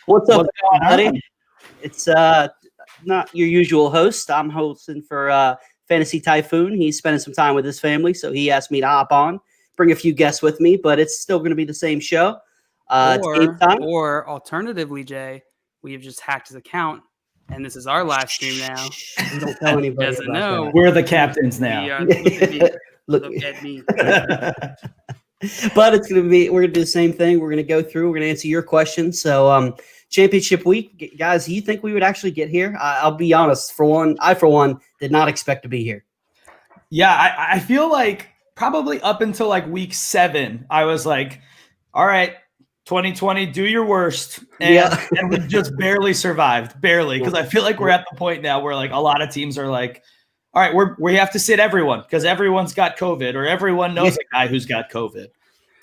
What's up, What's going everybody? on? It's not your usual host. I'm hosting for Fantasy Typhoon. He's spending some time with his family, so he asked me to hop on, bring a few guests with me, but it's still going to be the same show. It's game time. Or alternatively, Jay, we have just hacked his account, and this is our live stream now. We don't tell anybody Doesn't about know. We're the captains We now. are, look at me. Look. Look at me. But we're gonna do the same thing. We're gonna go through. We're gonna answer your questions. So, championship week, guys. Do you think we would actually get here? I'll be honest. I for one did not expect to be here. Yeah, I feel like probably up until like week 7, I was like, all right, 2020, do your worst. And we just barely survived, because I feel like we're at the point now where like a lot of teams are like, all right, we have to sit everyone because everyone's got COVID or everyone knows a guy who's got COVID.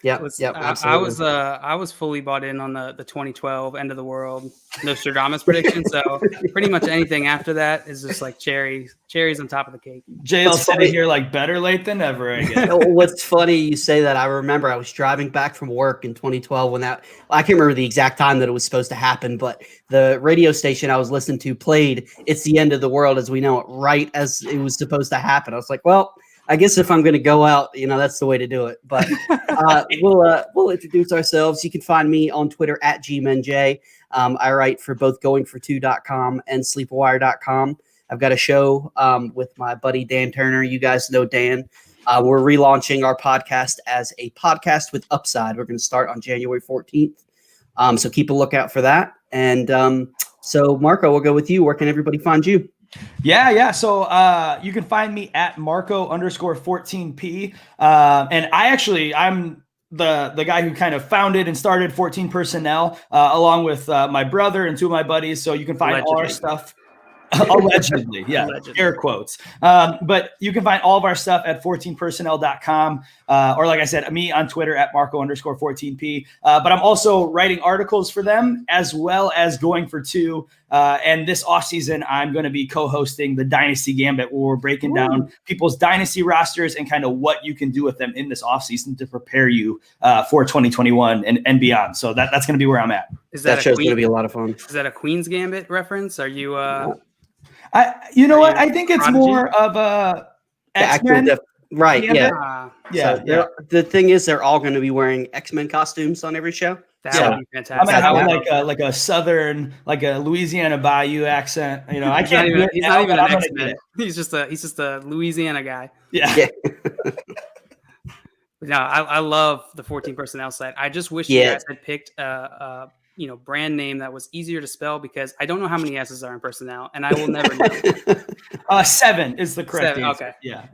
Yeah, absolutely. I was fully bought in on the 2012 end of the world Nostradamus prediction. So pretty much anything after that is just like cherries on top of the cake. JL sitting here like better late than ever. I guess. What's funny you say that? I remember I was driving back from work in 2012 when I can't remember the exact time that it was supposed to happen, but the radio station I was listening to played "It's the End of the World as We Know It" right as it was supposed to happen. I was like, well, I guess if I'm going to go out, that's the way to do it. But we'll introduce ourselves. You can find me on Twitter at gmenj. I write for both goingfor2.com and sleepwire.com. I've got a show with my buddy Dan Turner. You guys know Dan. We're relaunching our podcast as a podcast with Upside. We're going to start on January 14th. So keep a lookout for that. And so, Marco, we'll go with you. Where can everybody find you? Yeah. So you can find me at Marco_14P. And I'm the guy who kind of founded and started 14 Personnel along with my brother and 2 of my buddies. So you can find all our stuff. Allegedly, yeah, air quotes. But you can find all of our stuff at 14personnel.com. Or like I said, me on Twitter at Marco_14P. But I'm also writing articles for them as well as Going for 2. And this offseason, I'm going to be co-hosting the Dynasty Gambit, where we're breaking down people's dynasty rosters and kind of what you can do with them in this offseason to prepare you for 2021 and beyond. So that's going to be where I'm at. That show's going to be a lot of fun. Is that a Queen's Gambit reference? Are you what? I think it's more of a X-Men. Right, yeah. So the thing is, they're all going to be wearing X-Men costumes on every show. That would be fantastic. I'm gonna have like a southern, like a Louisiana Bayou accent. I can't. He's not even an X-Men. He's just a Louisiana guy. Yeah. No, I love the 14 Personnel site. I just wish you guys had picked a brand name that was easier to spell, because I don't know how many S's are in Personnel, and I will never know. 7 is the correct answer. Okay. Yeah.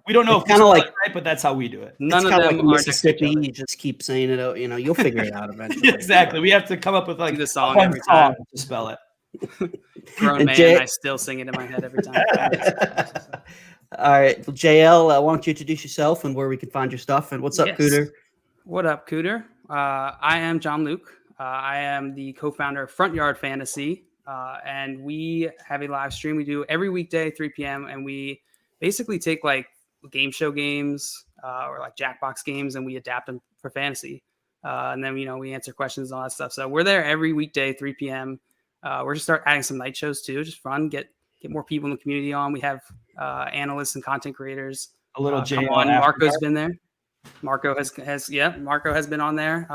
We don't know if kind of like right, but that's how we do it. None of them like Mississippi. You just keep saying it. You'll figure it out eventually. Exactly. We have to come up with like the song every time to spell it. Grown man, I still sing it in my head every time. All right, well, JL, why don't you introduce yourself and where we can find your stuff? And what's up, Cooter? What up, Cooter? I am John Luke. I am the co-founder of Front Yard Fantasy, and we have a live stream we do every weekday, 3 p.m., and we basically take like game show games or like Jackbox games, and we adapt them for fantasy. And then, we answer questions and all that stuff. So we're there every weekday, 3 p.m. We're going to start adding some night shows too, just fun, get more people in the community on. We have analysts and content creators. A little Jay on. Marco's been there. Marco has been on there.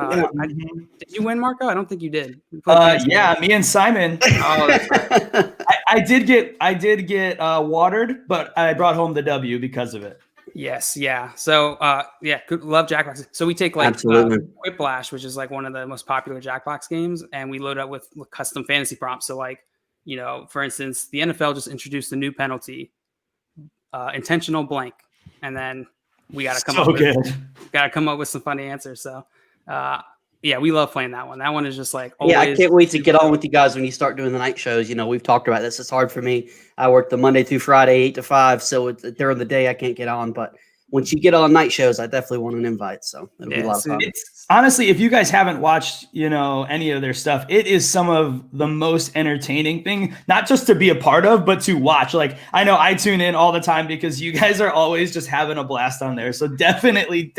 Did you win, Marco? I don't think you did. Me and Simon. Oh, that's right. I did get watered, but I brought home the W because of it. Yes, yeah. So love Jackbox. So we take like Whiplash, which is like one of the most popular Jackbox games, and we load up with custom fantasy prompts. So like, for instance, the NFL just introduced a new penalty, intentional blank, and then we got to come up with some funny answers. So, we love playing that one. That one is just like always. Yeah, I can't wait to get on with you guys when you start doing the night shows. We've talked about this. It's hard for me. I work the Monday through Friday, 8 to 5. So during the day I can't get on, but once you get on night shows, I definitely want an invite. So it'll be a lot of fun. Honestly, if you guys haven't watched, any of their stuff, it is some of the most entertaining thing, not just to be a part of, but to watch. Like, I know I tune in all the time because you guys are always just having a blast on there. So definitely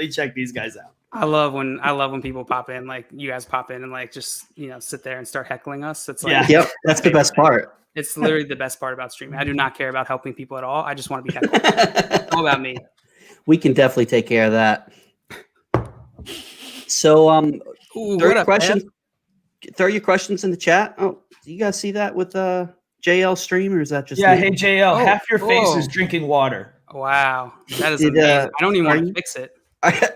check these guys out. I love when people pop in, like you guys pop in and like just sit there and start heckling us. It's like Yep, that's the best part. It's literally the best part about streaming. I do not care about helping people at all. I just want to be heckled. It's all about me. We can definitely take care of that. So, throw your questions in the chat. Oh, do you guys see that with JL stream, or is that just me? Hey JL, half your face is drinking water. Wow, that is amazing. I don't even want to fix it.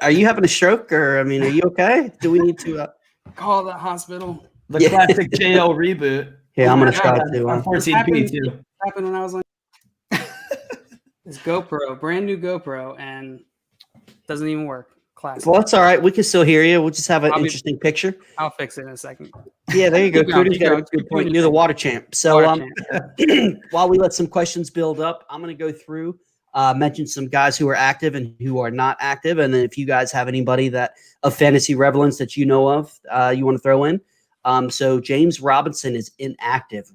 Are you having a stroke, or are you okay? Do we need to call the hospital? The classic JL reboot. Yeah, I'm gonna try to on 14P too. Happened when I was like this GoPro, brand new GoPro, and doesn't even work. Classic. Well, that's all right. We can still hear you. We'll just have an interesting picture. I'll fix it in a second. Yeah, there you go. Cooter's got a good point. You're the water champ. So while we let some questions build up, I'm going to go through, mention some guys who are active and who are not active. And then if you guys have anybody of fantasy relevance that you know of, you want to throw in. So James Robinson is inactive,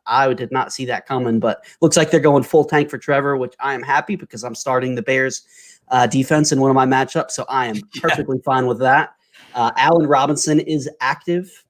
I did not see that coming, but looks like they're going full tank for Trevor, which I am happy because I'm starting the Bears defense in one of my matchups. So I am perfectly fine with that. Allen Robinson is active.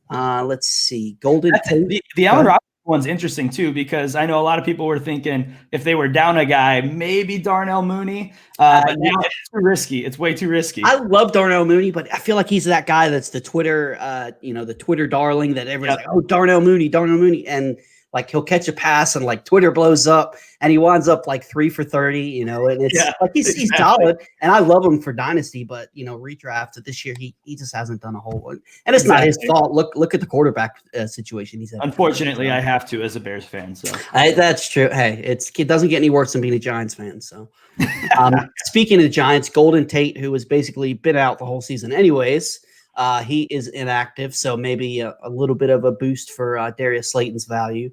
Let's see. Golden Tate. The Allen Robinson one's interesting too, because I know a lot of people were thinking if they were down a guy, maybe Darnell Mooney. But now it's too risky. It's way too risky. I love Darnell Mooney, but I feel like he's that guy that's the Twitter, the Twitter darling that everyone's like, oh, Darnell Mooney. And like he'll catch a pass and like Twitter blows up and he winds up like 3 for 30, and it's like he's solid, and I love him for dynasty, but redraft this year he just hasn't done a whole one, and it's not his fault. Look at the quarterback situation he's had. Unfortunately, I have to as a Bears fan. So that's true. Hey, it doesn't get any worse than being a Giants fan. So speaking of the Giants, Golden Tate, who has basically been out the whole season anyways. He is inactive, so maybe a little bit of a boost for Darius Slayton's value.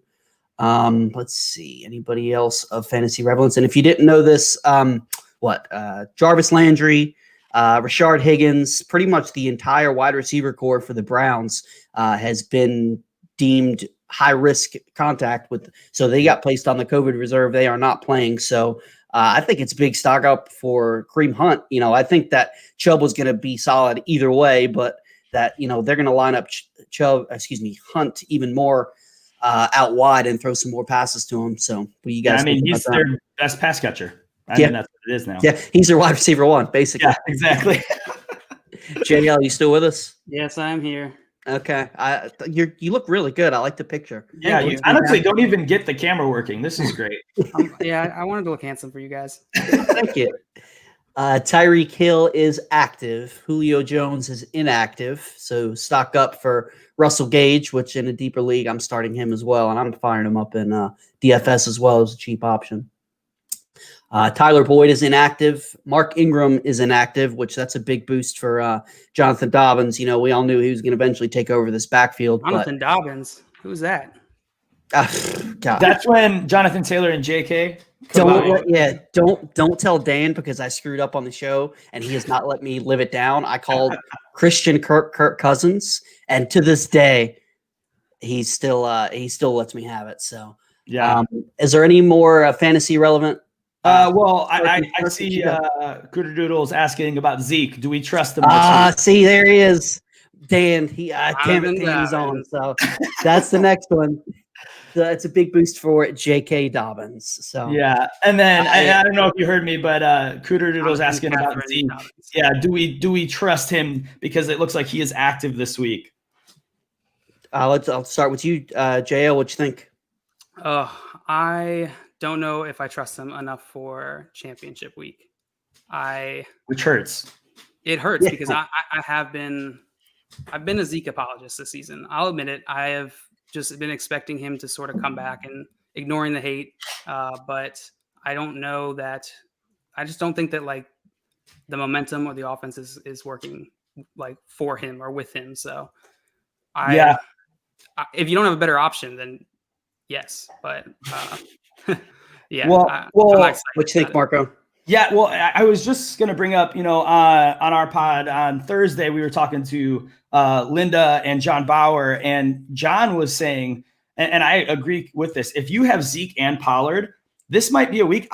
Let's see. Anybody else of fantasy relevance? And if you didn't know this, Jarvis Landry, Rashard Higgins, pretty much the entire wide receiver core for the Browns has been deemed high risk contact with. So they got placed on the COVID reserve. They are not playing. So I think it's a big stock up for Kareem Hunt. I think that Chubb was going to be solid either way, but that, they're going to line up Hunt even more out wide and throw some more passes to him. So what do you guys think he's their best pass catcher. I mean, that's what it is now. Yeah, he's their wide receiver one, basically. Yeah, exactly. JL, you still with us? Yes, I'm here. Okay. You look really good. I like the picture. Yeah, you honestly don't even get the camera working. This is great. I wanted to look handsome for you guys. Thank you. Tyreek Hill is active. Julio Jones is inactive. So stock up for Russell Gage, which in a deeper league, I'm starting him as well. And I'm firing him up in DFS as well as a cheap option. Tyler Boyd is inactive. Mark Ingram is inactive, which that's a big boost for Jonathan Dobbins. We all knew he was going to eventually take over this backfield. Jonathan Dobbins? Who's that? God. That's when Jonathan Taylor and JK. Don't tell Dan because I screwed up on the show and he has not let me live it down. I called Christian Kirk Cousins, and to this day, he still lets me have it. So is there any more fantasy relevant? I see Cooter Doodles asking about Zeke. Do we trust him? See, there he is. Dan, Dan's on. So that's the next one. That's a big boost for J.K. Dobbins. So and then I don't know if you heard me, but Cooter Doodles asking about Zeke. Yeah, do we trust him because it looks like he is active this week? I'll start with you, JL. What you think? I don't know if I trust him enough for championship week. Which hurts. It hurts because I've been a Zeke apologist this season. I'll admit it. I have just been expecting him to sort of come back and ignoring the hate. But I don't know that. I just don't think that like the momentum or the offense is working like for him or with him. So if you don't have a better option, then yes. But what you think, Marco? Yeah, well, I was just going to bring up, on our pod on Thursday, we were talking to Linda and John Bauer, and John was saying, and I agree with this, if you have Zeke and Pollard, this might be a week.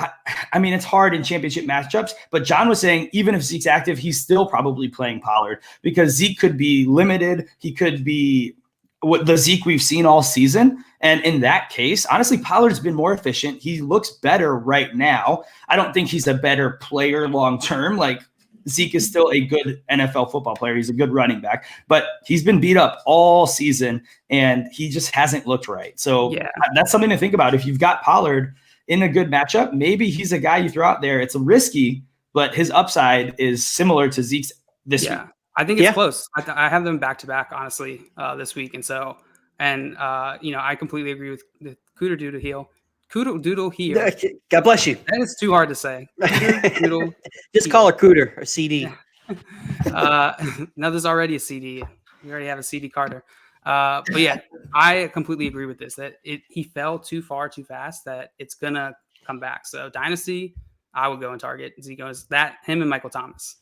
I mean, it's hard in championship matchups, but John was saying even if Zeke's active, he's still probably playing Pollard because Zeke could be limited. He could be what the Zeke we've seen all season. And in that case, honestly, Pollard's been more efficient. He looks better right now. I don't think he's a better player long-term. Like Zeke is still a good NFL football player. He's a good running back, but he's been beat up all season and he just hasn't looked right. So that's something to think about. If you've got Pollard in a good matchup, maybe he's a guy you throw out there. It's risky, but his upside is similar to Zeke's this week. I think it's close. I have them back to back, honestly, this week. And so, I completely agree with the Cooter Doodle Heel. Cooter Doodle Heel. God bless you. That is too hard to say. Cooter Doodle Just Heel. call her Cooter or CD. No, there's already a CD. We already have a CD Carter. But yeah, I completely agree with this, that he fell too far too fast, that it's going to come back. So Dynasty, I would go and target Zeke goes him and Michael Thomas.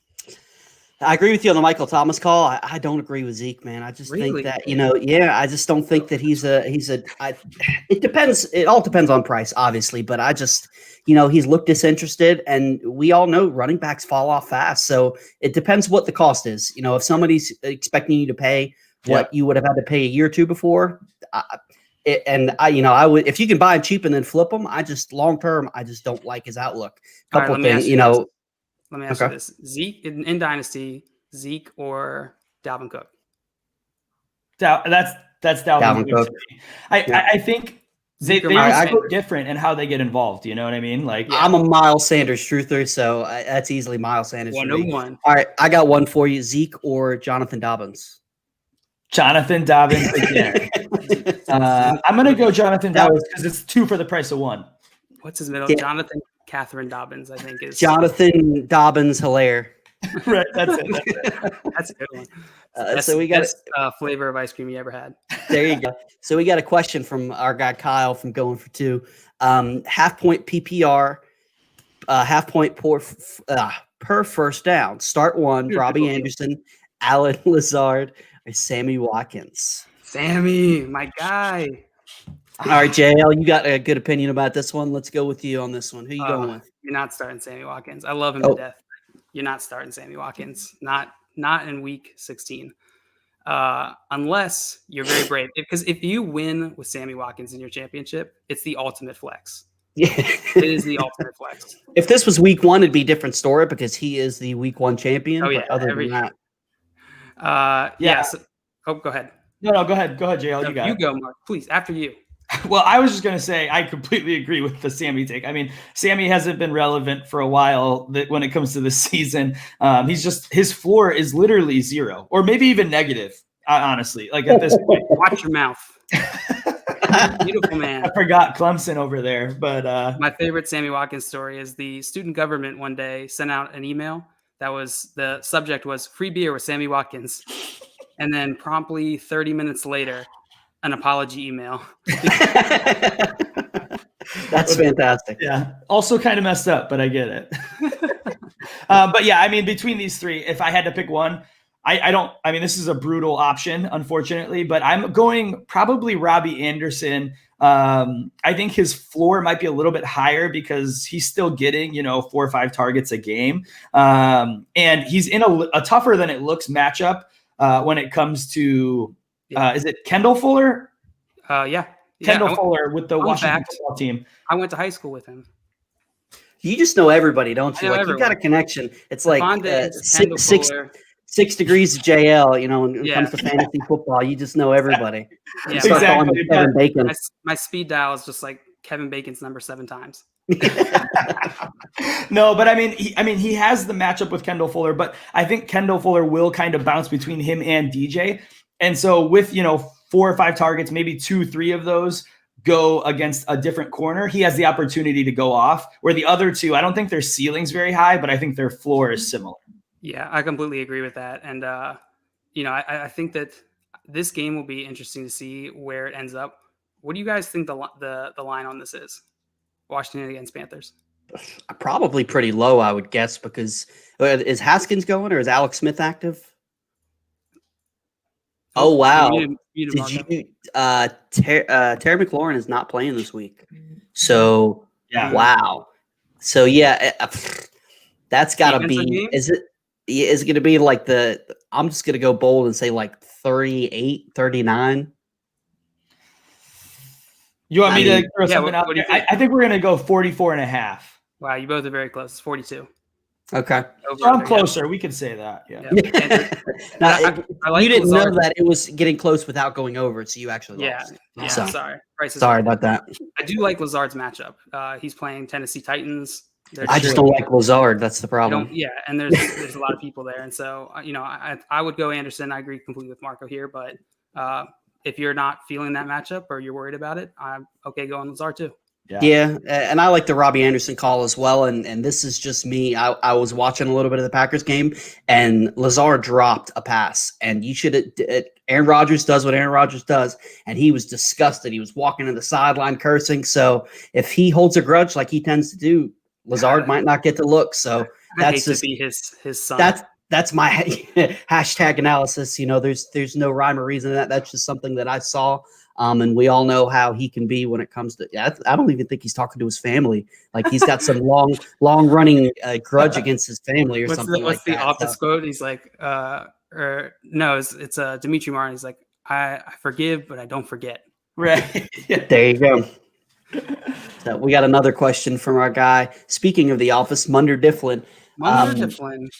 I agree with you on the Michael Thomas call. I don't agree with Zeke, man. I just think that, I just don't think that it depends. It all depends on price, obviously, but I just, he's looked disinterested and we all know running backs fall off fast. So it depends what the cost is. If somebody's expecting you to pay what you would have had to pay a year or two before, I would, if you can buy him cheap and then flip him, long-term, I just don't like his outlook. Couple things, Let me ask you this. Zeke in Dynasty, Zeke or Dalvin Cook? That's Dalvin Cook. I think they're so different in how they get involved. You know what I mean? Like I'm a Miles Sanders truther, so that's easily Miles Sanders. 101. All right, I got one for you: Zeke or Jonathan Dobbins. Jonathan Dobbins again. I'm gonna go Jonathan Dobbins because it's 2 for the price of 1. What's his middle? Jonathan Catherine Dobbins, I think is Jonathan Dobbins Hilaire. Right, that's it. That's a good one. So we got flavor of ice cream you ever had. There you go. So we got a question from our guy Kyle from Going for Two. Half point PPR, half point per first down. Start one: Robbie Anderson, Alan Lazard, or Sammy Watkins. Sammy, my guy. All right, JL, you got a good opinion about this one. Let's go with you on this one. Who you going with? You're not starting Sammy Watkins. I love him to death. You're not starting Sammy Watkins. Not in week 16. Unless you're very brave. Because if you win with Sammy Watkins in your championship, it's the ultimate flex. Yeah. It is the ultimate flex. If this was week 1, it'd be a different story because he is the week 1 champion. Oh, yeah. Other than that. Go ahead. No, go ahead. Go ahead, JL. No, you got you it. go, Mark. Please, after you. Well, I was just going to say I completely agree with the Sammy take. I mean, Sammy hasn't been relevant for a while when it comes to the season. His floor is literally 0 or maybe even negative, honestly. Like at this point. Watch your mouth. Beautiful man. I forgot Clemson over there. But my favorite Sammy Watkins story is the student government one day sent out an email that was the subject was free beer with Sammy Watkins. And then promptly 30 minutes later, an apology email. That's fantastic. Yeah. Also kind of messed up, but I get it. But yeah, I mean, between these 3, if I had to pick one, this is a brutal option, unfortunately, but I'm going probably Robbie Anderson. I think his floor might be a little bit higher because he's still getting, 4 or 5 targets a game. And he's in a tougher than it looks matchup when it comes to, is it Kendall Fuller? Yeah. Kendall Fuller with the Washington football team. I went to high school with him. You just know everybody, don't you? Like everyone. You got a connection. It's like Fuller. 6 degrees of JL, when it comes to fantasy football, you just know everybody. Yeah, exactly. Kevin Bacon. My speed dial is just like Kevin Bacon's number 7 times. No, but I mean, he has the matchup with Kendall Fuller, but I think Kendall Fuller will kind of bounce between him and DJ. And so with, 4 or 5 targets, maybe 2, 3 of those go against a different corner, he has the opportunity to go off, where the other 2, I don't think their ceiling's very high, but I think their floor is similar. Yeah, I completely agree with that. And, I think that this game will be interesting to see where it ends up. What do you guys think the line on this is? Washington against Panthers? Probably pretty low, I would guess, because is Haskins going or is Alex Smith active? Oh, wow. Did you Terry McLaurin is not playing this week. So Yeah. Wow. So yeah, that's got to Defensive be. game? Is it going to be like the? I'm just going to go bold and say like 38, 39. You want I me mean, to throw yeah, something out what do there? you think? I think we're going to go 44 and a half. Wow, you both are very close. It's 42. Okay. Over So I'm under, closer. We could say that. Yeah. Yeah. Now, I like you didn't know Lazard. that it was getting close without going over, so you actually Yeah, lost. yeah. So, Sorry, Price is sorry right. about that. I do like Lazard's matchup. He's playing Tennessee Titans. I just don't like Lazard. That's the You problem. don't, yeah, and there's a lot of people there, and so I would go Anderson. I agree completely with Marco here, but if you're not feeling that matchup or you're worried about it, I'm okay going Lazard too. Yeah, and I like the Robbie Anderson call as well. And this is just me. I was watching a little bit of the Packers game, and Lazard dropped a pass. And you should Aaron Rodgers does what Aaron Rodgers does, and he was disgusted. He was walking to the sideline cursing. So if he holds a grudge like he tends to do, Lazard might not get to look. So I that's hate just to be his son. that's my hashtag analysis. There's no rhyme or reason to that. That's just something that I saw. And we all know how he can be when it comes to. I don't even think he's talking to his family. Like he's got some long running grudge against his family or something. What's the that. office quote? He's like, or no, it's Dimitri Martin. He's like, I forgive, but I don't forget. Right. There you go. So we got another question from our guy. Speaking of the office, Munder Difflin.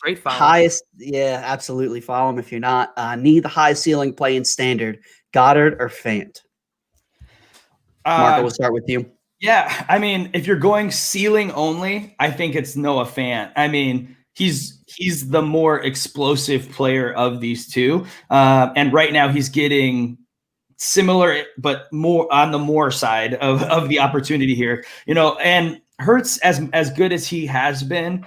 Great follow. Highest, yeah, absolutely. Follow him if you're not. Need the high ceiling playing standard. Goddard or Fant? Marco, we'll start with you. Yeah, I mean, if you're going ceiling only, I think it's Noah Fant. I mean, he's the more explosive player of these two, and right now he's getting similar, but more on the more side of the opportunity here. And Hurts, as good as he has been,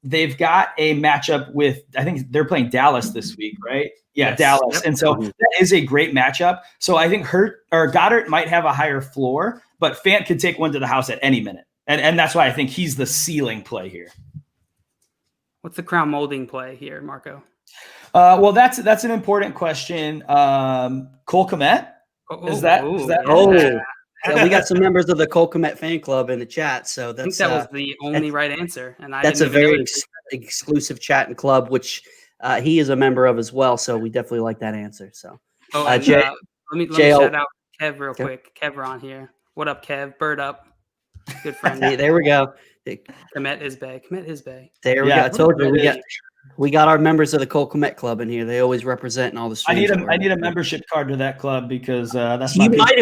they've got a matchup with, I think they're playing Dallas this week, right? Yeah, Yes. Dallas. Yep. And so that is a great matchup. So I think Goddard might have a higher floor, but Fant could take one to the house at any minute. And that's why I think he's the ceiling play here. What's the crown molding play here, Marco? Well, that's an important question. Cole Kmet? Is that? Yeah, we got some members of the Cole Kmet fan club in the chat, so I think that was the only right answer, and that's a very exclusive chat and club, which he is a member of as well. So we definitely like that answer. So, let me shout out Kev real quick. Kev Ron here. What up, Kev? Bird up. Good friend. There we go. Kmet is Bay. There we go. I told you we got our members of the Cole Kmet club in here. They always represent in all the streams. I need a membership card to that club because that's you might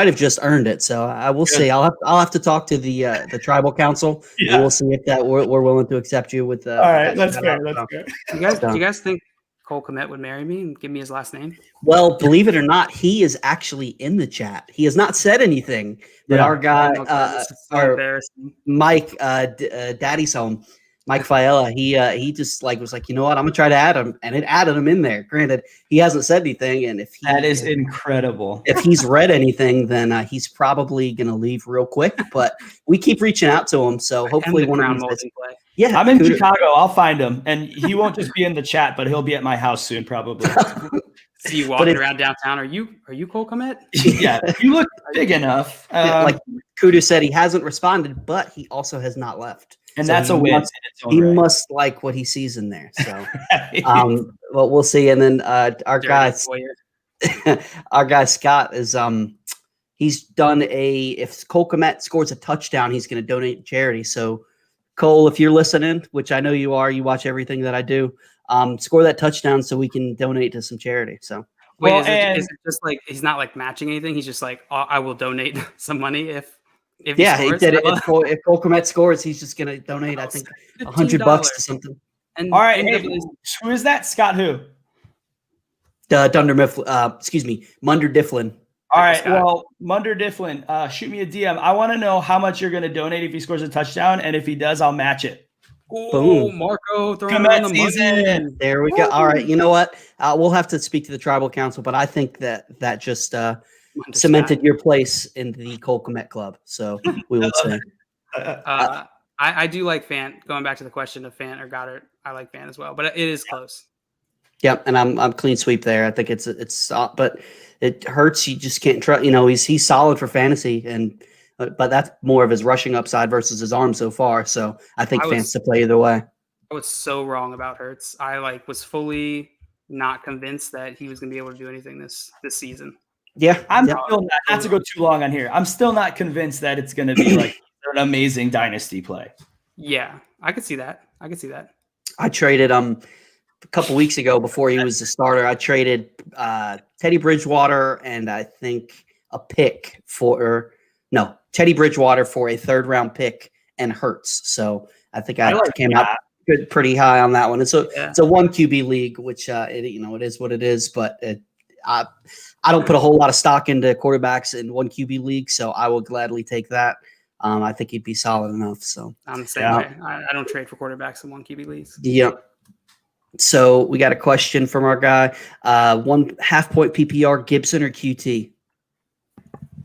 have just earned it. So I will see. I'll have to talk to the tribal council. Yeah. And we'll see if that we're willing to accept you with. All right, that's fair. That's fair. Do you guys think Cole Kmet would marry me and give me his last name? Well, believe it or not, he is actually in the chat. He has not said anything, but our guy, Mike, Daddy's home. Mike Fiella, he just was like, you know what, I'm gonna try to add him, and it added him in there. Granted, he hasn't said anything, and that is incredible. If he's read anything, then he's probably gonna leave real quick. But we keep reaching out to him, so hopefully one of these days. Yeah, I'm in Chicago. I'll find him, and he won't just be in the chat, but he'll be at my house soon, probably. See you walking around downtown. Are you Cole Kmet? Yeah, you look big enough. Like Kudu said, he hasn't responded, but he also has not left. And so that's a win. He must like what he sees in there. So, well, we'll see. And then our guy Scott is he's done if Cole Kmet scores a touchdown, he's going to donate to charity. So, Cole, if you're listening, which I know you are, you watch everything that I do. Score that touchdown so we can donate to some charity. So, is it just like he's not like matching anything? He's just like, I will donate some money if he did it. If Cole Kmet scores, he's just gonna donate. I think $100 to something. And all right, who is that? Scott who? Munder Difflin. All right, well, Munder Difflin, shoot me a DM. I want to know how much you're going to donate if he scores a touchdown, and if he does, I'll match it. Boom. Marco throwing around the money. There we go. All right, you know what? We'll have to speak to the tribal council, but I think that just cemented your place in the Cole Kmet club. So we will say. I do like Fant. Going back to the question of Fant or Goddard, I like Fant as well, but it is close. Yep, and I'm clean sweep there. I think it's but it hurts. You just can't trust. He's solid for fantasy, and but that's more of his rushing upside versus his arm so far. So I think fans to play either way. I was so wrong about Hurts. I was fully not convinced that he was going to be able to do anything this season. Yeah, I'm still not to go too long on here. I'm still not convinced that it's going to be like an amazing dynasty play. Yeah, I could see that. I traded a couple weeks ago before he was the starter. I traded Teddy Bridgewater and I think a pick Teddy Bridgewater for a 3rd round pick and Hurts. So I think I came out pretty high on that one. It's a 1 QB league, which it is what it is. But I don't put a whole lot of stock into quarterbacks in 1 QB league, so I will gladly take that. I think he'd be solid enough. So I'm the same way. I don't trade for quarterbacks in 1 QB leagues. Yep. So we got a question from our guy. 1 half-point PPR, Gibson or QT?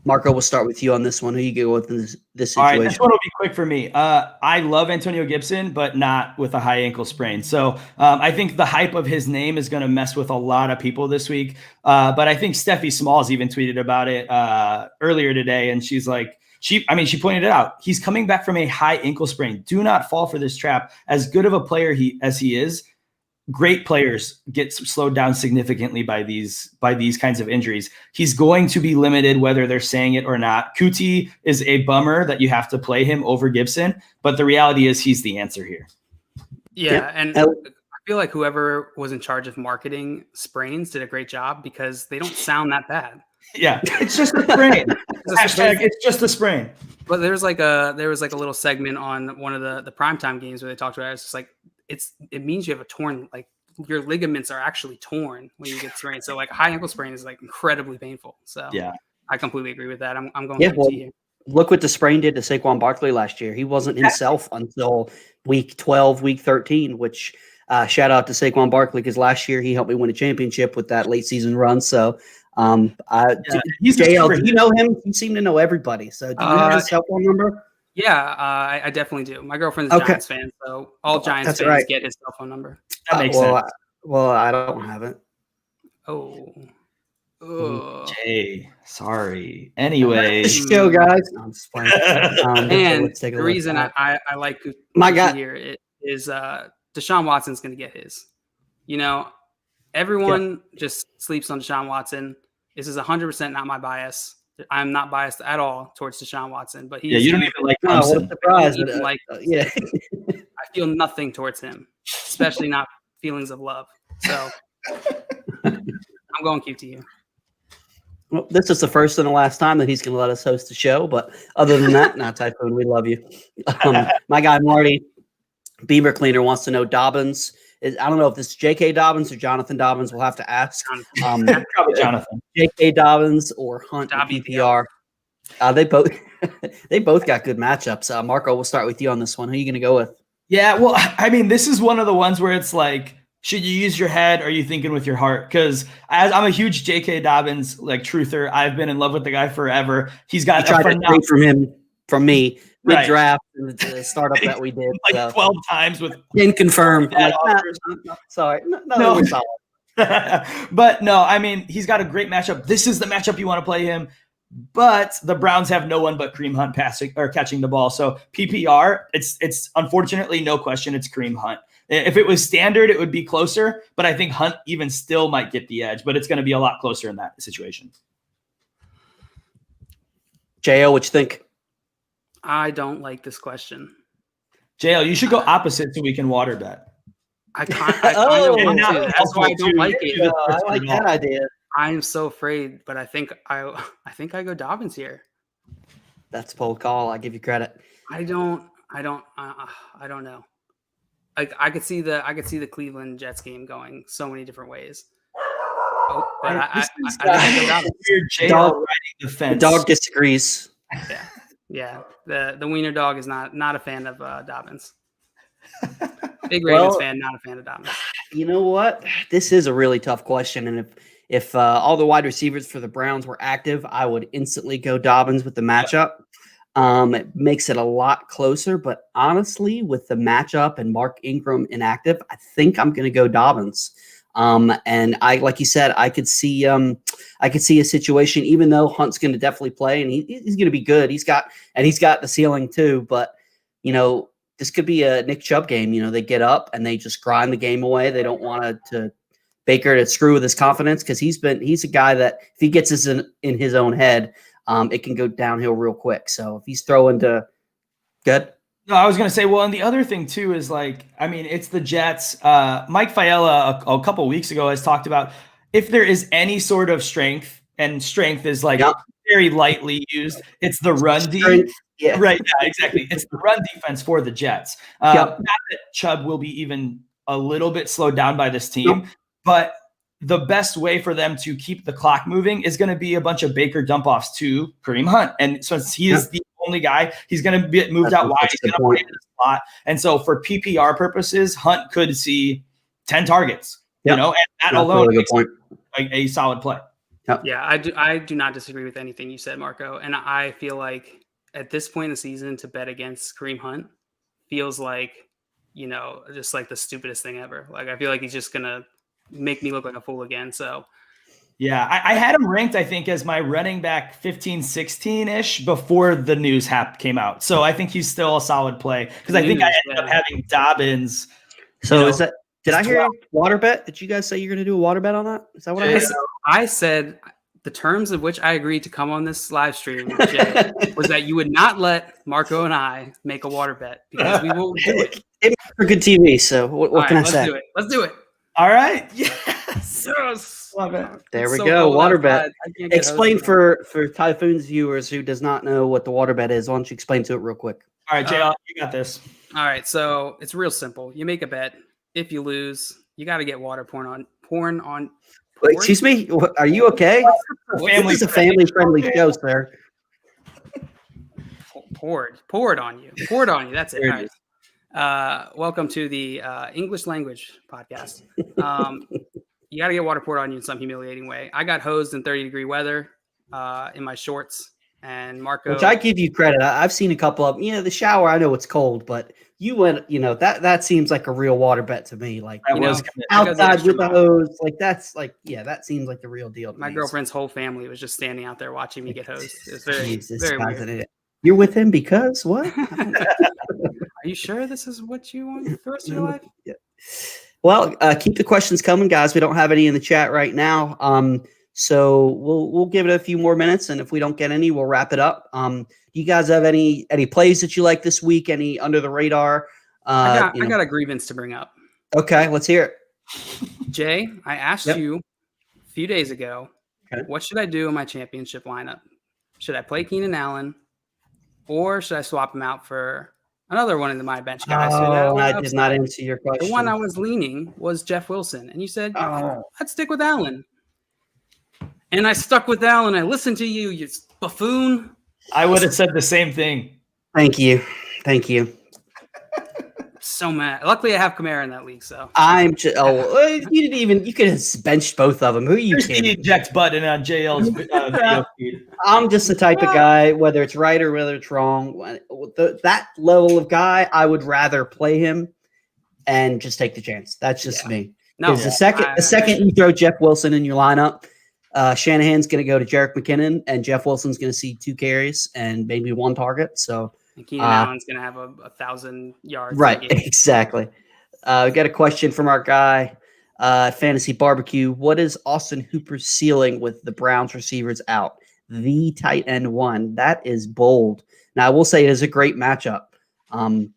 Marco, we'll start with you on this one. Who you go with in this situation? All right, this one will be quick for me. I love Antonio Gibson, but not with a high ankle sprain. So I think the hype of his name is going to mess with a lot of people this week. But I think Steffi Smalls even tweeted about it earlier today, and she's like, she pointed it out. He's coming back from a high ankle sprain. Do not fall for this trap. As good of a player as he is, great players get slowed down significantly by these kinds of injuries. He's going to be limited whether they're saying it or not. Kuti is a bummer that you have to play him over Gibson, but the reality is he's the answer here. Yeah, and I feel like whoever was in charge of marketing sprains did a great job because they don't sound that bad. Yeah, it's just a sprain. It's just a sprain. But there was like a little segment on one of the primetime games where they talked about it. It's just like it means you have a torn, like your ligaments are actually torn when you get sprained. So like a high ankle sprain is like incredibly painful. So yeah, I completely agree with that. I'm going here. Look what the sprain did to Saquon Barkley last year. He wasn't himself until week 12, week 13, which shout out to Saquon Barkley because last year he helped me win a championship with that late season run. So JL, do you know him? You seem to know everybody. So do you have his cell phone number? Yeah, I definitely do. My girlfriend's a Giants fan, so all Giants fans get his cell phone number. That makes sense. Well, I don't have it. Jay, sorry. Anyway, show guys. No, I'm just playing. And the reason I like my guy here is Deshaun Watson's going to get his. Everyone just sleeps on Deshaun Watson. This is 100% not my bias. I'm not biased at all towards Deshaun Watson, but you don't even like Thompson. Surprise! I feel nothing towards him, especially not feelings of love. So I'm going QT. Well, this is the first and the last time that he's going to let us host the show. But other than that, Typhoon, we love you. My guy Marty Beamer Cleaner wants to know Dobbins. I don't know if this is J.K. Dobbins or Jonathan Dobbins. We'll have to ask. Probably Jonathan. J.K. Dobbins or Hunt PPR. They both got good matchups. Marco, we'll start with you on this one. Who are you going to go with? Yeah, well, I mean, this is one of the ones where it's like, should you use your head or are you thinking with your heart? Because I'm a huge J.K. Dobbins truther. I've been in love with the guy forever. He's got tried to trade from me. Mid-draft and the startup that we did. 12 times with inconfirmed. Sorry. No. But no, I mean, he's got a great matchup. This is the matchup you want to play him. But the Browns have no one but Kareem Hunt passing or catching the ball. So PPR, it's unfortunately no question it's Kareem Hunt. If it was standard, it would be closer. But I think Hunt even still might get the edge. But it's going to be a lot closer in that situation. Jo, what you think? I don't like this question. JL, you should go opposite so we can water bet. I kind of want to. That's why I don't like it. I like that idea. I'm so afraid, but I think I go Dobbins here. That's a bold call. I give you credit. I don't know. I could see the Cleveland Jets game going so many different ways. But I go Dobbins. The dog disagrees. Yeah. The wiener dog is not a fan of Dobbins. Big Ravens fan, not a fan of Dobbins. You know what? This is a really tough question, and if all the wide receivers for the Browns were active, I would instantly go Dobbins with the matchup. It makes it a lot closer, but honestly, with the matchup and Mark Ingram inactive, I think I'm going to go Dobbins. And like you said, I could see a situation, even though Hunt's going to definitely play and he's going to be good. He's got the ceiling too, but this could be a Nick Chubb game. They get up and they just grind the game away. They don't want to Baker to screw with his confidence, because he's a guy that if he gets this in his own head, it can go downhill real quick. So if he's throwing to good. No, I was going to say, well, and the other thing too is it's the Jets. Mike Fiala a couple weeks ago has talked about if there is any sort of strength, and strength is very lightly used, it's the run defense. Yeah. Right. Yeah, exactly. It's the run defense for the Jets. Not that Chubb will be even a little bit slowed down by this team, but the best way for them to keep the clock moving is going to be a bunch of Baker dump-offs to Kareem Hunt. And since he is the only guy, he's going to get moved out wide. He's going to play in the spot. And so for PPR purposes, Hunt could see 10 targets, and that alone makes a solid play. Yeah, I do not disagree with anything you said, Marco. And I feel like at this point in the season to bet against Kareem Hunt feels like, just like the stupidest thing ever. Like, I feel like he's just going to make me look like a fool again. So yeah, I had him ranked, I think, as my running back 15, 16-ish before the news came out. So I think he's still a solid play, because I think I ended up having Dobbins. So is that, did I hear a water bet? Did you guys say you're going to do a water bet on that? Is that what I heard? I said the terms of which I agreed to come on this live stream, Jay, was that you would not let Marco and I make a water bet, because we won't do it. It's for good TV. So what can I say? Let's do it. All right. Yes. Love it. There we go. Water bet. Explain for Typhoon's viewers who does not know what the water bet is. Why don't you explain to it real quick? All right, Jay, you got this. All right. So it's real simple. You make a bet. If you lose, you got to get water poured on. Wait, excuse me? Are you okay? This is a family-friendly show, sir. Poured on you. Poured on you. That's it. All right. Welcome to the English language podcast. You got to get water poured on you in some humiliating way. I got hosed in 30-degree weather in my shorts, and Marco. Which I give you credit. I've seen a couple of the shower. I know it's cold, but you went. That seems like a real water bet to me. Like outside with the hose. Like that seems like the real deal. My girlfriend's whole family was just standing out there watching me get hosed. It's very weird. You're with him because what? Are you sure this is what you want for the rest of your life? Yeah. Well, keep the questions coming, guys. We don't have any in the chat right now. So we'll give it a few more minutes, and if we don't get any, we'll wrap it up. Do you guys have any plays that you like this week? Any under the radar? I got a grievance to bring up. Okay, let's hear it. Jay, I asked you a few days ago, what should I do in my championship lineup? Should I play Keenan Allen, or should I swap him out for another one of my bench guys? I did not answer your question. The one I was leaning was Jeff Wilson, and you said, I'd stick with Allen. And I stuck with Allen. I listened to you, you buffoon. I would have said the same thing. Thank you. So mad. Luckily, I have Kamara in that league, so I'm just. You could have benched both of them. Who are you kidding? The eject button on JL's video feed. I'm just the type of guy, whether it's right or whether it's wrong. That level of guy, I would rather play him and just take the chance. That's just me. No, the second you throw Jeff Wilson in your lineup, Shanahan's going to go to Jerick McKinnon, and Jeff Wilson's going to see 2 carries and maybe 1 target. So. And Keenan Allen's going to have 1,000 yards. Right, exactly. We got a question from our guy, Fantasy Barbecue. What is Austin Hooper's ceiling with the Browns receivers out? The tight end 1. That is bold. Now, I will say it is a great matchup.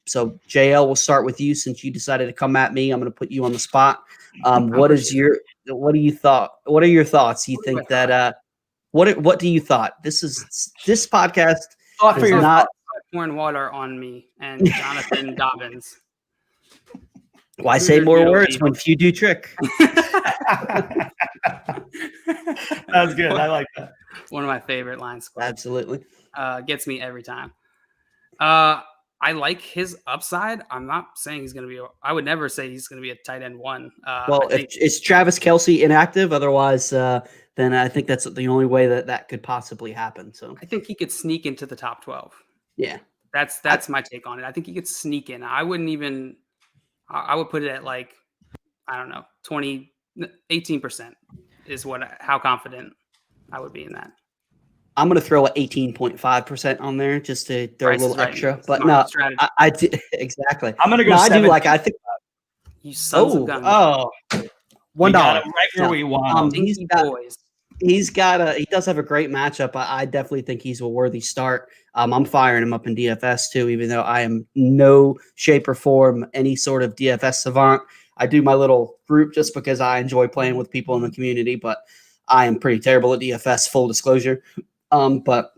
So, JL, we'll start with you since you decided to come at me. I'm going to put you on the spot. What are your thoughts? You think that what do you thought? This podcast is not pouring water on me and Jonathan Dobbins. Why say more words when few do trick? That was good. I like that. One of my favorite lines. Absolutely. Gets me every time. I like his upside. I'm not saying he's going to be I would never say he's going to be a tight end 1. Is Travis Kelce inactive? Otherwise, then I think that's the only way that could possibly happen. So I think he could sneak into the top 12. Yeah. That's my take on it. I think he could sneak in. I would put it at I don't know, 20, 18% is how confident I would be in that. I'm going to throw a 18.5% on there just to throw Price a little is right. extra. Smart But no, strategy. I exactly. I'm gonna go. No, I do 17. like. I think. You sons of guns. $1. We got him right where we want him. He does have a great matchup. I definitely think he's a worthy start. I'm firing him up in DFS too, even though I am no shape or form any sort of DFS savant. I do my little group just because I enjoy playing with people in the community, but I am pretty terrible at DFS, full disclosure. But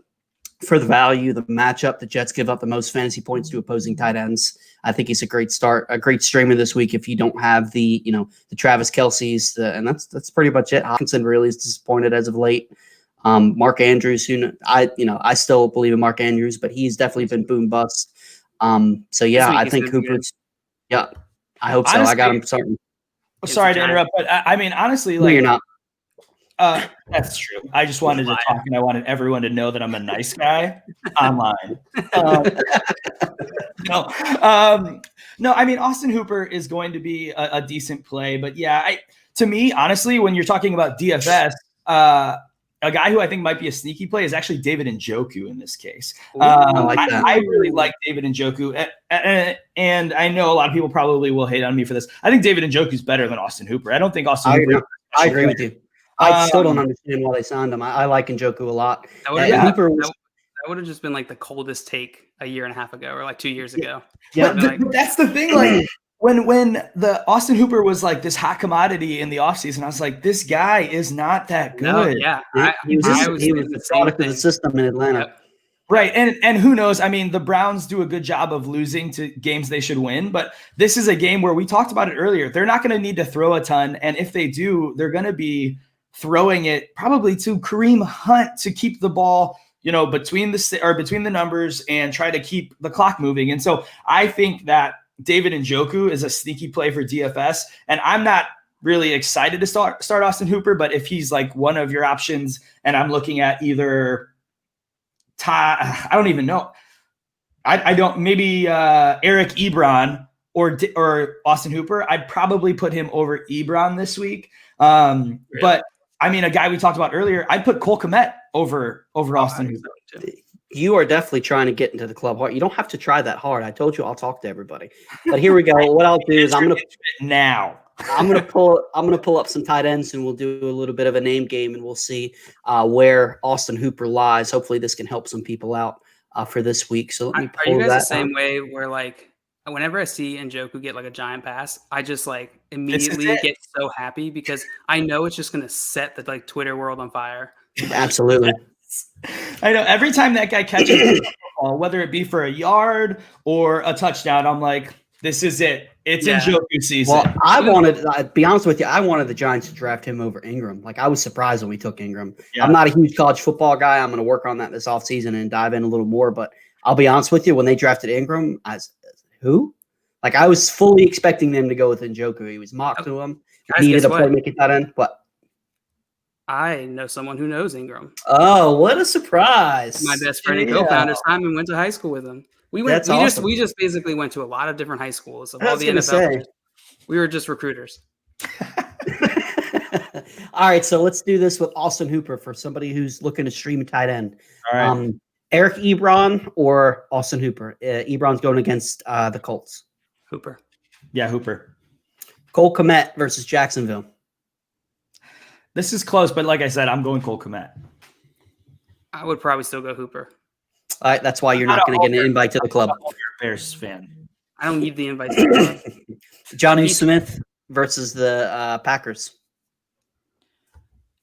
for the value, the matchup, the Jets give up the most fantasy points to opposing tight ends. I think he's a great start, a great streamer this week if you don't have the Travis Kelce's, and that's pretty much it. Hawkinson really is disappointed as of late. Mark Andrews, I still believe in Mark Andrews, but he's definitely been boom bust. So yeah, I think Cooper's. Yeah, I hope so. Honestly, I got him starting. Sorry to interrupt, but I mean, honestly, no, you're not. That's true. I just wanted to talk, and I wanted everyone to know that I'm a nice guy online. No, I mean, Austin Hooper is going to be a decent play, but yeah, to me, honestly, when you're talking about DFS, a guy who I think might be a sneaky play is actually David Njoku in this case. I really like David Njoku, and I know a lot of people probably will hate on me for this. I think David Njoku is better than Austin Hooper. I don't think Austin Hooper. I agree with you. I still don't understand why they signed him. I like Njoku a lot. That would have just been like the coldest take a year and a half ago or like 2 years ago. Yeah, but that's the thing. Like when the Austin Hooper was like this hot commodity in the offseason, I was like, this guy is not that good. No, yeah, he was the product of the system in Atlanta. Yep. Right. And who knows? I mean, the Browns do a good job of losing to games they should win, but this is a game where we talked about it earlier. They're not going to need to throw a ton. And if they do, they're going to be throwing it probably to Kareem Hunt to keep the ball, between the numbers and try to keep the clock moving. And so I think that David Njoku is a sneaky play for DFS. And I'm not really excited to start Austin Hooper, but if he's like one of your options and I'm looking at either I don't even know. I don't, maybe Eric Ebron or Austin Hooper. I'd probably put him over Ebron this week. Really? But I mean, a guy we talked about earlier, I'd put Cole Kmet over Austin Hooper. You are definitely trying to get into the club hard. You don't have to try that hard. I told you I'll talk to everybody. But here we go. What I'll do is I'm gonna pull up some tight ends and we'll do a little bit of a name game and we'll see where Austin Hooper lies. Hopefully this can help some people out for this week. So let me pull Are you guys that the same way where like whenever I see Njoku get like a giant pass, I just like immediately get so happy because I know it's just gonna set the like Twitter world on fire. Absolutely. I know every time that guy catches a ball, whether it be for a yard or a touchdown, I'm like, this is it. It's Njoku season. Well, to be honest with you, I wanted the Giants to draft him over Ingram. Like I was surprised when we took Ingram. Yeah. I'm not a huge college football guy. I'm going to work on that this offseason and dive in a little more. But I'll be honest with you, when they drafted Ingram, who? Like I was fully expecting them to go with Njoku. He was mocked to him. Needed a playmaking tight end, but I know someone who knows Ingram. Oh, what a surprise! My best friend and co-founder Simon went to high school with him. We just basically went to a lot of different high schools of all the NFL. We were just recruiters. All right, so let's do this with Austin Hooper for somebody who's looking to stream a tight end. All right. Eric Ebron or Austin Hooper? Ebron's going against the Colts. Hooper. Yeah, Hooper. Cole Kmet versus Jacksonville. This is close, but like I said, I'm going Cole Kmet. I would probably still go Hooper. All right, that's why you're not going to get an invite to the club. I'm a Bears fan. I don't need the invite to the club. Johnny Smith versus the Packers.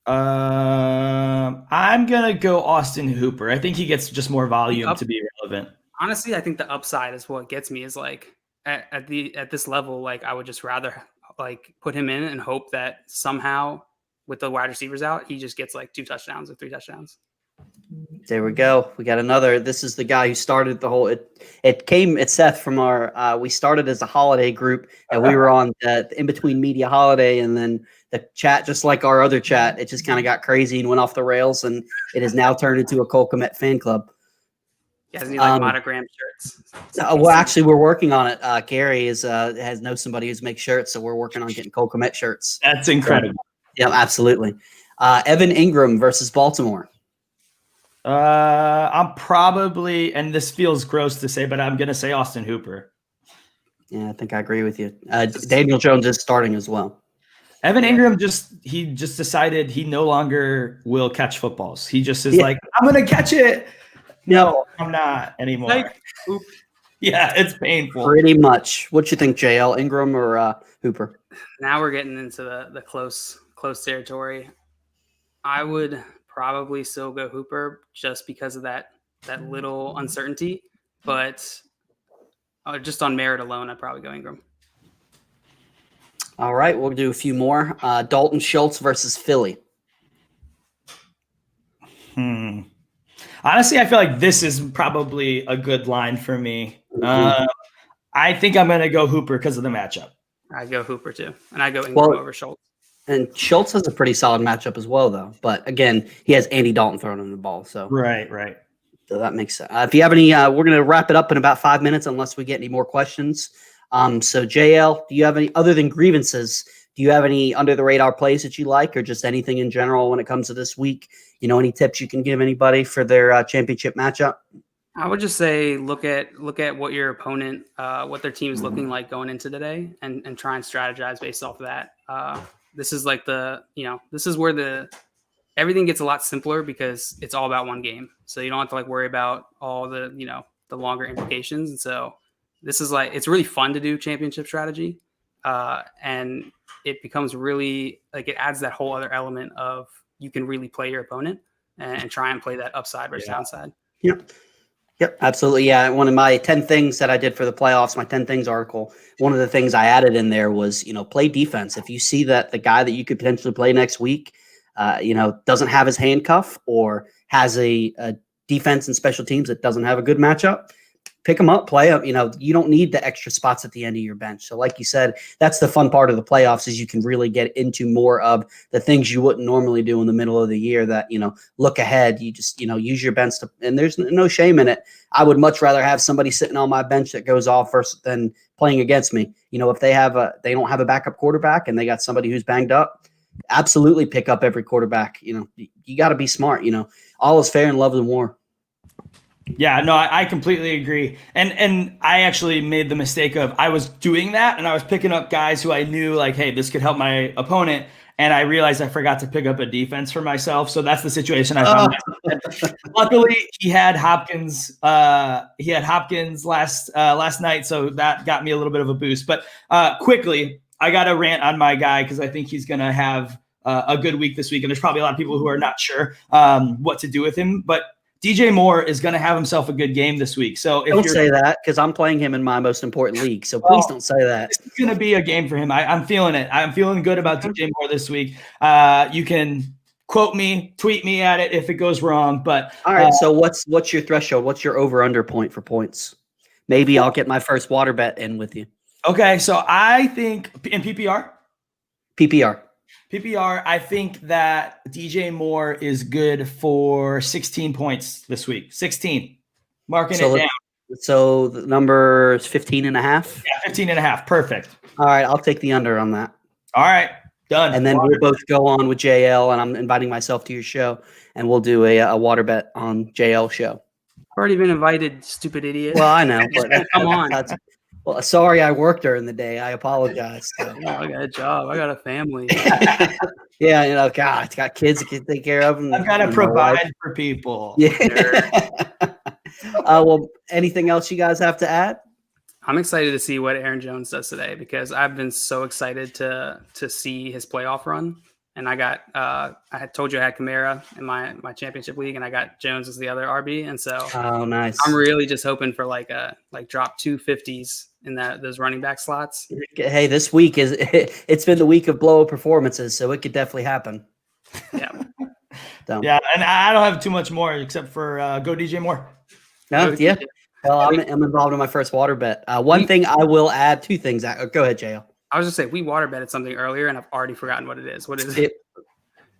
I'm going to go Austin Hooper. I think he gets just more volume to be relevant. Honestly, I think the upside is what gets me is like at this level, like I would just rather like put him in and hope that somehow with the wide receivers out, he just gets like 2 touchdowns or 3 touchdowns. There we go. We got another. This is the guy who started the whole. It's Seth from our. We started as a holiday group, and we were on the in between media holiday, and then the chat, just like our other chat, it just kind of got crazy and went off the rails, and it has now turned into a Cole Kmet fan club. You guys need like monogram shirts. Well, actually, we're working on it. Gary has knows somebody who's makes shirts, so we're working on getting Cole Kmet shirts. That's incredible. Yeah, absolutely. Evan Ingram versus Baltimore. I'm probably, and this feels gross to say, but I'm going to say Austin Hooper. Yeah, I think I agree with you. Daniel Jones is starting as well. Evan Ingram just decided he no longer will catch footballs. He just is like, I'm going to catch it. No, I'm not anymore. Like, yeah, it's painful. Pretty much. What you think, JL, Ingram or Hooper? Now we're getting into the close territory. I would probably still go Hooper just because of that little uncertainty, but just on merit alone, I'd probably go Ingram. All right, we'll do a few more. Dalton Schultz versus Philly. Honestly, I feel like this is probably a good line for me. I think I'm going to go Hooper because of the matchup. I go Hooper too, and I go Ingram over Schultz. And Schultz has a pretty solid matchup as well, though. But again, he has Andy Dalton throwing him the ball, so right. So that makes sense. If you have any, we're going to wrap it up in about 5 minutes, unless we get any more questions. So JL, do you have any other than grievances? Do you have any under the radar plays that you like, or just anything in general when it comes to this week? You know, any tips you can give anybody for their championship matchup? I would just say look at what your opponent, what their team is looking like going into today, and try and strategize based off of that. This is like this is where everything gets a lot simpler because it's all about one game. So you don't have to like worry about all the longer implications. And so this is like, it's really fun to do championship strategy. And it becomes really like, it adds that whole other element of you can really play your opponent and try and play that upside versus downside. Yep, absolutely. Yeah, one of my 10 things that I did for the playoffs, my 10 things article, one of the things I added in there was, play defense. If you see that the guy that you could potentially play next week, doesn't have his handcuff or has a defense and special teams that doesn't have a good matchup, pick them up, play them. You don't need the extra spots at the end of your bench. So like you said, that's the fun part of the playoffs is you can really get into more of the things you wouldn't normally do in the middle of the year that, look ahead. You just, use your bench and there's no shame in it. I would much rather have somebody sitting on my bench that goes off versus than playing against me. If they don't have a backup quarterback and they got somebody who's banged up, absolutely pick up every quarterback. You got to be smart. All is fair in love and war. Yeah, no, I completely agree. And I actually made the mistake of I was doing that and I was picking up guys who I knew like, hey, this could help my opponent. And I realized I forgot to pick up a defense for myself. So that's the situation I found myself in. Luckily, he had Hopkins. He had Hopkins last night, so that got me a little bit of a boost. But quickly, I got to rant on my guy because I think he's going to have a good week this week. And there's probably a lot of people who are not sure what to do with him. But DJ Moore is going to have himself a good game this week. So don't say that because I'm playing him in my most important league. So please don't say that. It's going to be a game for him. I'm feeling it. I'm feeling good about DJ Moore this week. You can quote me, tweet me at it if it goes wrong. But all right. So what's your threshold? What's your over under point for points? Maybe I'll get my first water bet in with you. Okay. So I think in PPR, I think that DJ Moore is good for 16 points this week. 16. Marking it down. So the number is 15 and a half? Yeah, 15 and a half. Perfect. All right. I'll take the under on that. All right. Done. And then we'll both go on with JL, and I'm inviting myself to your show, and we'll do a water bet on JL show. I've already been invited, stupid idiot. Well, I know. But come on. Well, sorry I worked during the day. I apologize. So. Oh, I got a job. I got a family. Yeah, God, it's got kids to take care of. I've got to provide for people. Yeah. Well, anything else you guys have to add? I'm excited to see what Aaron Jones does today because I've been so excited to see his playoff run. And I got I had told you I had Kamara in my championship league, and I got Jones as the other RB. And so nice. I'm really just hoping for like drop 250s in those running back slots. Hey, this week it's been the week of blow-up performances, so it could definitely happen. Yeah. Yeah, and I don't have too much more except for go DJ Moore. No, yeah. Well, I'm involved in my first water bet. One thing I will add, two things. Go ahead, JL. I was just saying we water betted something earlier, and I've already forgotten what it is. What is it?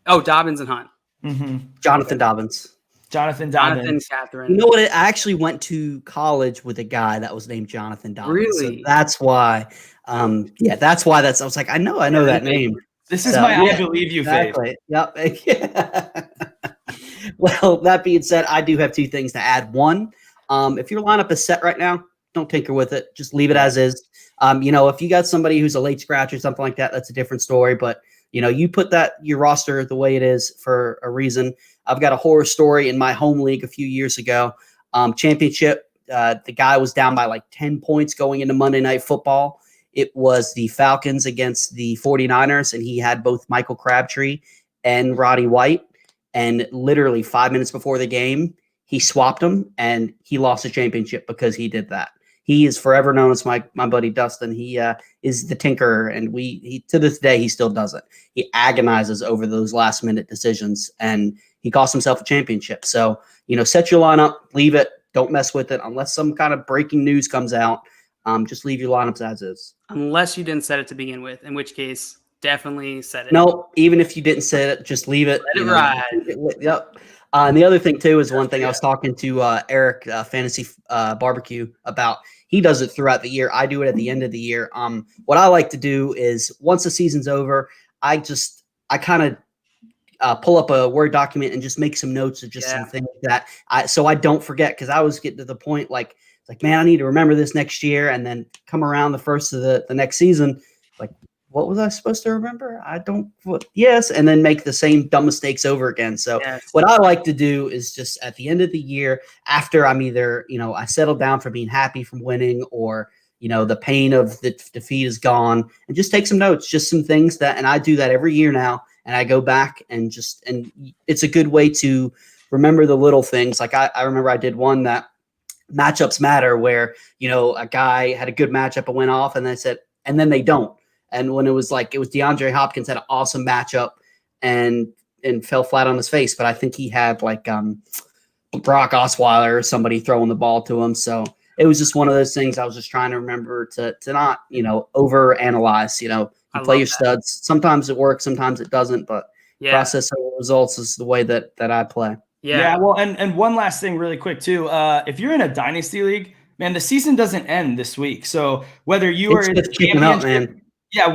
Oh, Dobbins and Hunt. Mm-hmm. Jonathan Dobbins. Jonathan Diamond. Jonathan Catherine. You know what? I actually went to college with a guy that was named Jonathan Diamond. Really? So that's why. That's why. I was like, I know that name. This is So, my I believe you phase. exactly. Yep. Well, that being said, I do have two things to add. One, if your lineup is set right now, don't tinker with it. Just leave it as is. If you got somebody who's a late scratch or something like that, that's a different story. But you put your roster the way it is for a reason. I've got a horror story in my home league a few years ago. Championship, the guy was down by like 10 points going into Monday Night Football. It was the Falcons against the 49ers, and he had both Michael Crabtree and Roddy White. And literally 5 minutes before the game, he swapped them, and he lost the championship because he did that. He is forever known as my buddy Dustin. He is the tinkerer, and he to this day he still does it. He agonizes over those last minute decisions, and he cost himself a championship. So set your lineup, leave it, don't mess with it unless some kind of breaking news comes out. Just leave your lineups as is. Unless you didn't set it to begin with, in which case definitely set it. No, even if you didn't set it, just leave it. Let it ride. Yep. And the other thing too is one thing I was talking to Eric Fantasy Barbecue about. He does it throughout the year. I do it at the end of the year. What I like to do is once the season's over, I kind of pull up a Word document and just make some notes of just some things that so I don't forget, because I was getting to the point like man, I need to remember this next year, and then come around the first of the next season, like, what was I supposed to remember? Yes, and then make the same dumb mistakes over again. So what I like to do is just at the end of the year, after I'm either, I settle down from being happy from winning, or, the pain of the defeat is gone, and just take some notes, just some things and I do that every year now. And I go back and it's a good way to remember the little things. Like I remember I did one that matchups matter, where, a guy had a good matchup and went off, and then they don't. And when it was DeAndre Hopkins had an awesome matchup and fell flat on his face. But I think he had Brock Osweiler or somebody throwing the ball to him. So it was just one of those things I was just trying to remember to not, over analyze, you play your studs. Sometimes it works, sometimes it doesn't, but process of results is the way that I play. Yeah. Well, and one last thing really quick too. If you're in a dynasty league, man, the season doesn't end this week. So whether you are in the championship,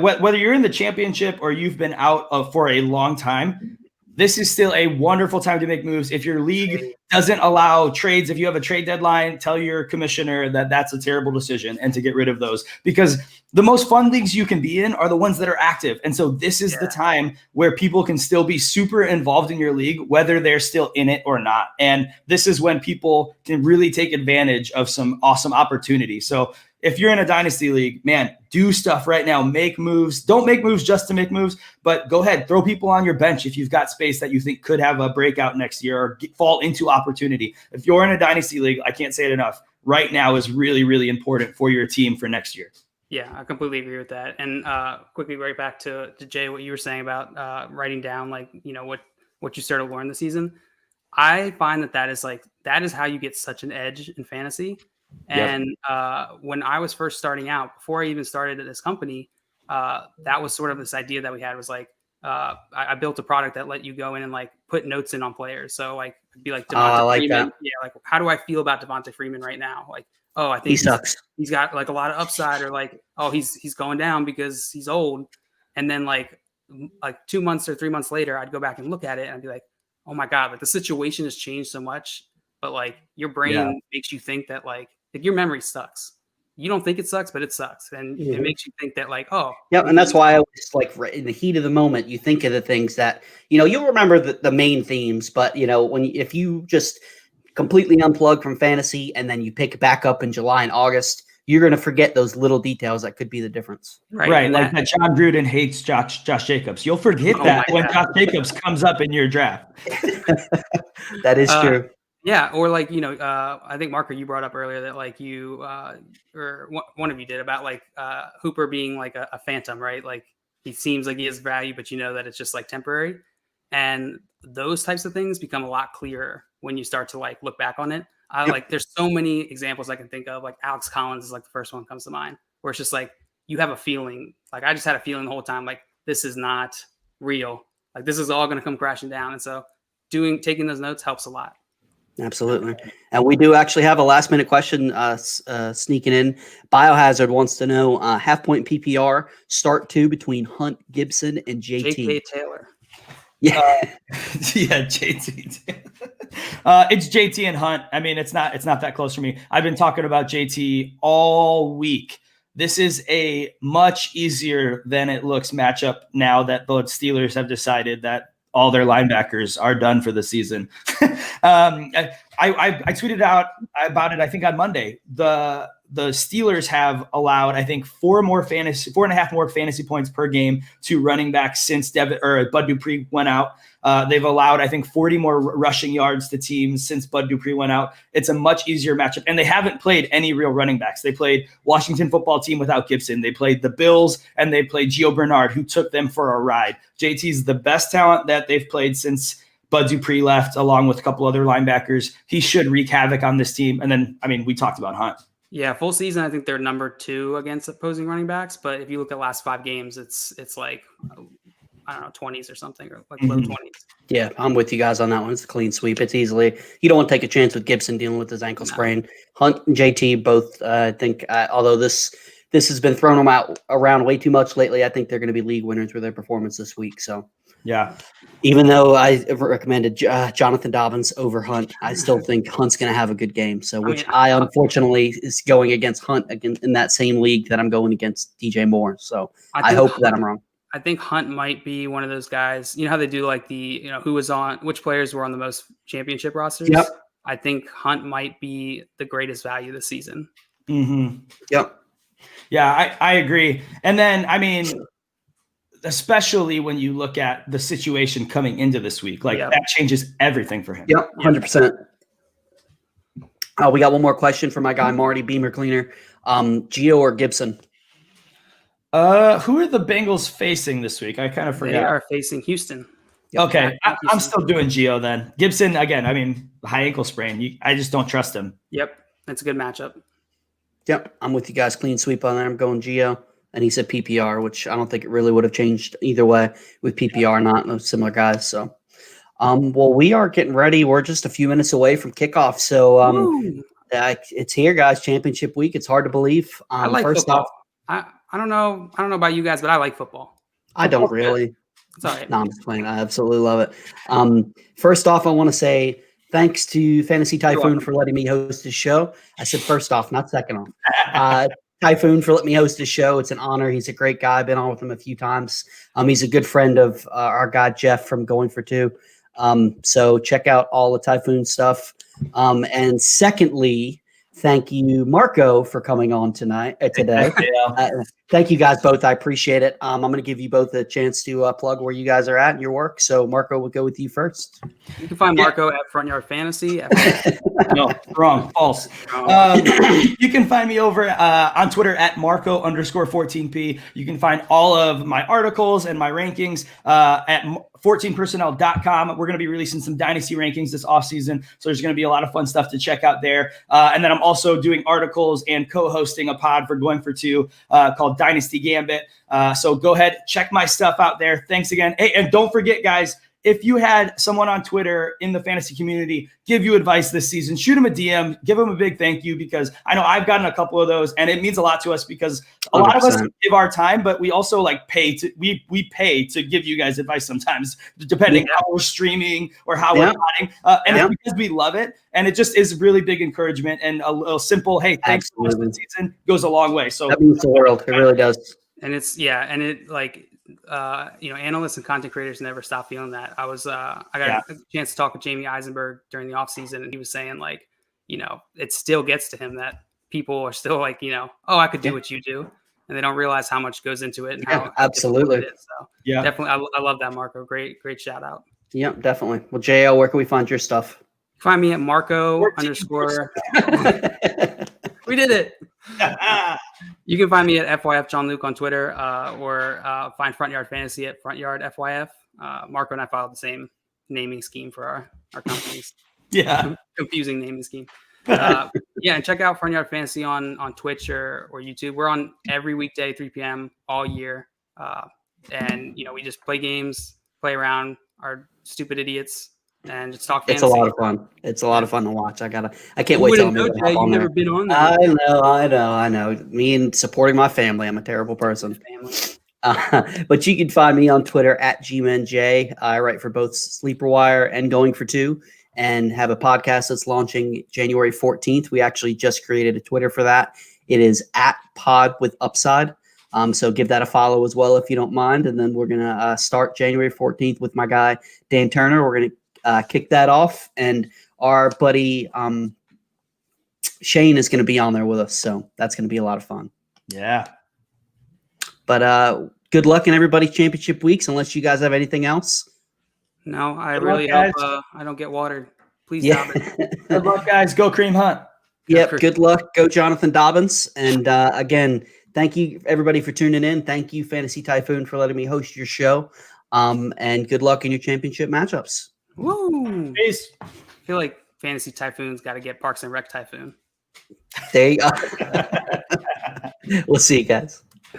whether you're in the championship or you've been out for a long time, this is still a wonderful time to make moves. If your league doesn't allow trades, if you have a trade deadline, tell your commissioner that that's a terrible decision and to get rid of those, because the most fun leagues you can be in are the ones that are active. And so this is the time where people can still be super involved in your league, whether they're still in it or not. And this is when people can really take advantage of some awesome opportunity. So if you're in a dynasty league, man, do stuff right now. Make moves. Don't make moves just to make moves, but go ahead. Throw people on your bench if you've got space that you think could have a breakout next year or fall into opportunity. If you're in a dynasty league, I can't say it enough. Right now is really, really important for your team for next year. Yeah, I completely agree with that. And quickly, right back to Jay, what you were saying about writing down, what you started to learn this season. I find that is how you get such an edge in fantasy. And when I was first starting out, before I even started at this company, that was sort of this idea that we had was I built a product that let you go in and put notes in on players. So it'd be like Devonta Freeman. That. Yeah, how do I feel about Devonta Freeman right now? I think he sucks. He's got a lot of upside, or he's going down because he's old. And then 2 months or 3 months later, I'd go back and look at it and I'd be like, oh my God, the situation has changed so much. But your brain makes you think that your memory sucks. You don't think it sucks, but it sucks. And it makes you think that and that's why I always in the heat of the moment, you think of the things that, you'll remember the main themes, but if you just completely unplug from fantasy and then you pick it back up in July and August, you're going to forget those little details that could be the difference. Right. Like that John Gruden hates Josh Jacobs. You'll forget that when Josh Jacobs comes up in your draft. That is true. Yeah, or I think Marco, you brought up earlier that you or one of you did about Hooper being a phantom, right? He seems like he has value, but that it's just temporary, and those types of things become a lot clearer when you start to look back on it. There's so many examples I can think of. Alex Collins is the first one that comes to mind, where it's just you have a feeling. I just had a feeling the whole time this is not real. This is all going to come crashing down, and so taking those notes helps a lot. Absolutely. And we do actually have a last minute question sneaking in. Biohazard wants to know half point PPR start 2 between Hunt, Gibson, and JT. J.K. Taylor. Yeah. Yeah, JT. It's JT and Hunt. I mean, it's not that close for me. I've been talking about JT all week. This is a much easier than it looks matchup now that the Steelers have decided that all their linebackers are done for the season. I tweeted out about it, I think on Monday. The Steelers have allowed, I think, 4.5 more fantasy points per game to running backs since Bud Dupree went out. They've allowed, I think, 40 more rushing yards to teams since Bud Dupree went out. It's a much easier matchup. And they haven't played any real running backs. They played Washington football team without Gibson. They played the Bills, and they played Gio Bernard, who took them for a ride. JT's the best talent that they've played since Bud Dupree left, along with a couple other linebackers. He should wreak havoc on this team. And then, I mean, we talked about Hunt. Yeah, full season, I think they're number 2 against opposing running backs. But if you look at last 5 games, it's like, I don't know, 20s or something, or like low 20s. Yeah, I'm with you guys on that one. It's a clean sweep. It's easily, you don't want to take a chance with Gibson dealing with his ankle sprain. Hunt and JT both, I think, although this has been thrown them out around way too much lately, I think they're going to be league winners with their performance this week. So, yeah. Even though I recommended Jonathan Dobbins over Hunt, I still think Hunt's going to have a good game. So, I unfortunately is going against Hunt again in that same league that I'm going against DJ Moore. So I hope that I'm wrong. I think Hunt might be one of those guys. You know how they do like which players were on the most championship rosters? Yep. I think Hunt might be the greatest value this season. Mm-hmm. Yep. Yeah, I agree. And then, I mean, especially when you look at the situation coming into this week, that changes everything for him. Yep, 100%. We got one more question for my guy, Marty Beamer Cleaner. Gio or Gibson? Who are the Bengals facing this week? I kind of forgot. They are facing Houston. Yep. Okay, I'm still doing Gio then. Gibson, again, I mean, high ankle sprain. I just don't trust him. Yep, that's a good matchup. Yep, I'm with you guys. Clean sweep on there. I'm going Gio. And he said PPR, which I don't think it really would have changed either way with PPR, not similar guys. So, well, we are getting ready. We're just a few minutes away from kickoff. So, it's here, guys. Championship week. It's hard to believe. I like football. I don't know about you guys, but I like football. I don't really. It's all right. No, I'm just playing. I absolutely love it. First off, I want to say thanks to Fantasy Typhoon for letting me host his show. I said first off, not second off. Typhoon for letting me host his show. It's an honor. He's a great guy. I've been on with him a few times. He's a good friend of our guy, Jeff, from Going for Two. So check out all the Typhoon stuff. And secondly, thank you, Marco, for coming on today. Thank you guys both. I appreciate it. I'm going to give you both a chance to plug where you guys are at in your work. So, Marco, we'll go with you first. You can find Marco at Front Yard Fantasy. No, wrong, false. You can find me over on Twitter at Marco_14P. You can find all of my articles and my rankings at 14personnel.com. We're going to be releasing some dynasty rankings this offseason, so there's going to be a lot of fun stuff to check out there. And then I'm also doing articles and co-hosting a pod for Going for Two called Dynasty Gambit. So go ahead, check my stuff out there. Thanks again. Hey, and don't forget, guys, if you had someone on Twitter in the fantasy community give you advice this season, shoot them a DM, give them a big thank you, because I know I've gotten a couple of those, and it means a lot to us because a 100%. Lot of us give our time, but we also pay to we pay to give you guys advice sometimes, depending how we're streaming or how we're potting. And it's because we love it, and it just is really big encouragement, and a little simple, hey, thanks for the season goes a long way. So that means the world. It really does. And it's analysts and content creators never stop feeling that. I got a chance to talk with Jamie Eisenberg during the offseason, and he was saying it still gets to him that people are still I could do what you do, and they don't realize how much goes into it and how absolutely it is. So definitely, I love that, Marco. Great shout out. Yeah, definitely. Well, JL, where can we find your stuff? Find me at Marco _ We did it. You can find me at FYF John Luke on Twitter, or find Front Yard Fantasy at Front Yard FYF. Marco and I followed the same naming scheme for our companies. Confusing naming scheme. And check out Front Yard Fantasy on Twitch or YouTube. We're on every weekday, 3 p.m. all year. And we just play games, play around, are stupid idiots. and just talk It's fantasy. a lot of fun. It's a lot of fun to watch. I can't You wait till wouldn't I'm know, able to Jay. hop on You've there. never been on there. I know. Me and supporting my family. I'm a terrible person. Family. But you can find me on Twitter at GManJ. I write for both Sleeper Wire and Going for Two, and have a podcast that's launching January 14th. We actually just created a Twitter for that. It is at Pod with Upside. So give that a follow as well if you don't mind. And then we're gonna start January 14th with my guy Dan Turner. We're gonna kick that off, and our buddy Shane is gonna be on there with us. So that's gonna be a lot of fun. Yeah. But good luck in everybody's championship weeks, unless you guys have anything else. No, I Good really luck, hope I don't get watered. Please, Yeah. Dobbins. Good luck, guys. Go Cream Hunt. Yep. Good luck. Go Jonathan Dobbins. And again, thank you everybody for tuning in. Thank you, Fantasy Typhoon, for letting me host your show. And good luck in your championship matchups. Woo! Peace. I feel like Fantasy Typhoon's got to get Parks and Rec Typhoon. There you go. We'll see you guys.